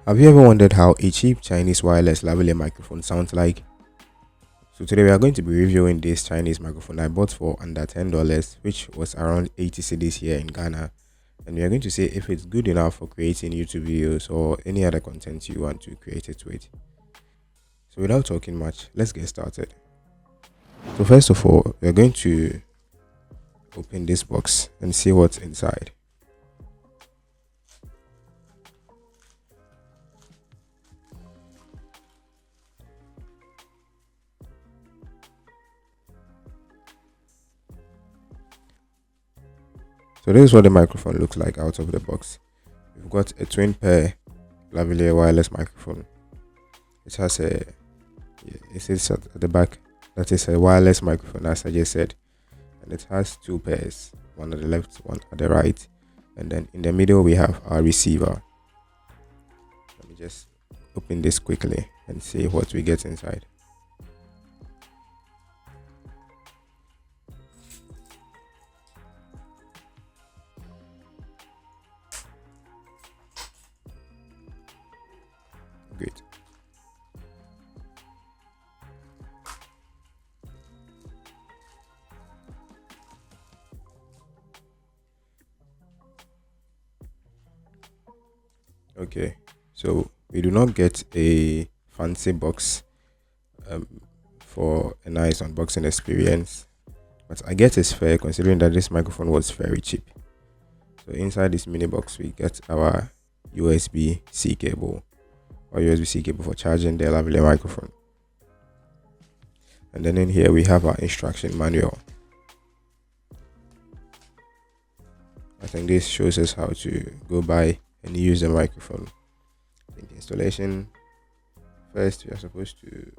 Have you ever wondered how a cheap Chinese wireless lavalier microphone sounds like? So today we are going to be reviewing this Chinese microphone I bought for under $10, which was around 80 cedis here in Ghana. And we are going to see if it's good enough for creating YouTube videos or any other content you want to create it with. So without talking much, let's get started. So first of all, we are going to open this box and see what's inside. So this is what the microphone looks like out of the box. We've got a twin pair lavalier wireless microphone. It has it says at the back that is a wireless microphone, as I just said, and it has two pairs, one at the left, one at the right, and then in the middle we have our receiver. Let me just open this quickly and see what we get inside. Great. Okay, so we do not get a fancy box for a nice unboxing experience, but I guess it's fair considering that this microphone was very cheap. So inside this mini box we get our USB-C cable or USB-C cable for charging the lavalier microphone. And then in here we have our instruction manual. I think this shows us how to go by and use the microphone. In the installation, first we are supposed to,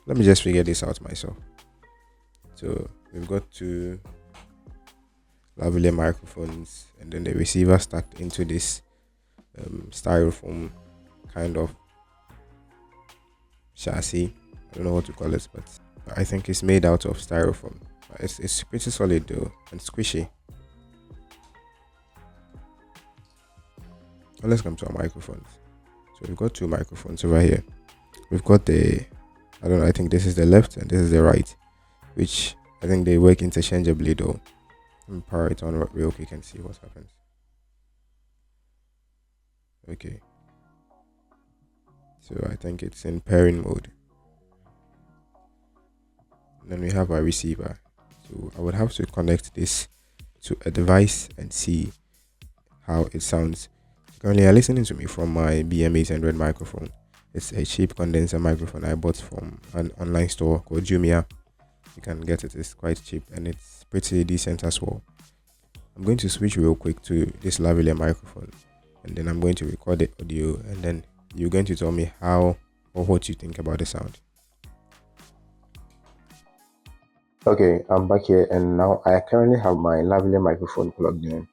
let me just figure this out myself. So we've got two lavalier microphones and then the receiver stacked into this styrofoam kind of chassis. I don't know what to call it, but I think it's made out of styrofoam. It's pretty solid though and squishy. Now let's come to our microphones. So we've got two microphones over here. We've got I think this is the left and this is the right, which I think they work interchangeably though. Let me power it on real quick and see what happens. Okay, so I think it's in pairing mode. And then we have our receiver. So I would have to connect this to a device and see how it sounds. Currently you're listening to me from my BM800 microphone. It's a cheap condenser microphone I bought from an online store called Jumia. You can get it, it's quite cheap and it's pretty decent as well. I'm going to switch real quick to this lavalier microphone and then I'm going to record the audio and then you're going to tell me how or what you think about the sound. Okay, I'm back here and now I currently have my lavalier microphone plugged in.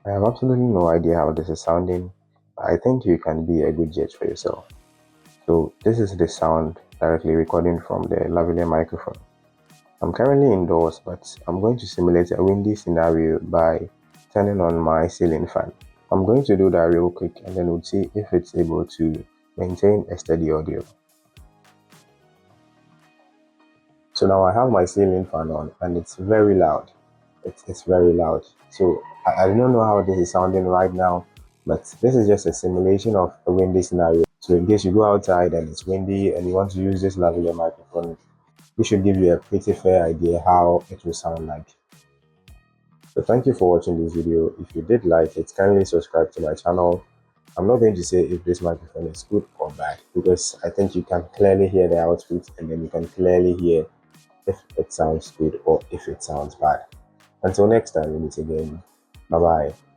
I have absolutely no idea how this is sounding. I think you can be a good judge for yourself. So this is the sound directly recording from the lavalier microphone. I'm currently indoors, but I'm going to simulate a windy scenario by turning on my ceiling fan. I'm going to do that real quick and then we'll see if it's able to maintain a steady audio. So now I have my ceiling fan on and it's very loud. It's very loud. So I don't know how this is sounding right now, but this is just a simulation of a windy scenario. So in case you go outside and it's windy and you want to use this lavalier microphone, this should give you a pretty fair idea how it will sound like. So thank you for watching this video. If you did like it, kindly subscribe to my channel. I'm not going to say if this microphone is good or bad because I think you can clearly hear the output and then you can clearly hear if it sounds good or if it sounds bad. Until next time we meet again. Bye bye.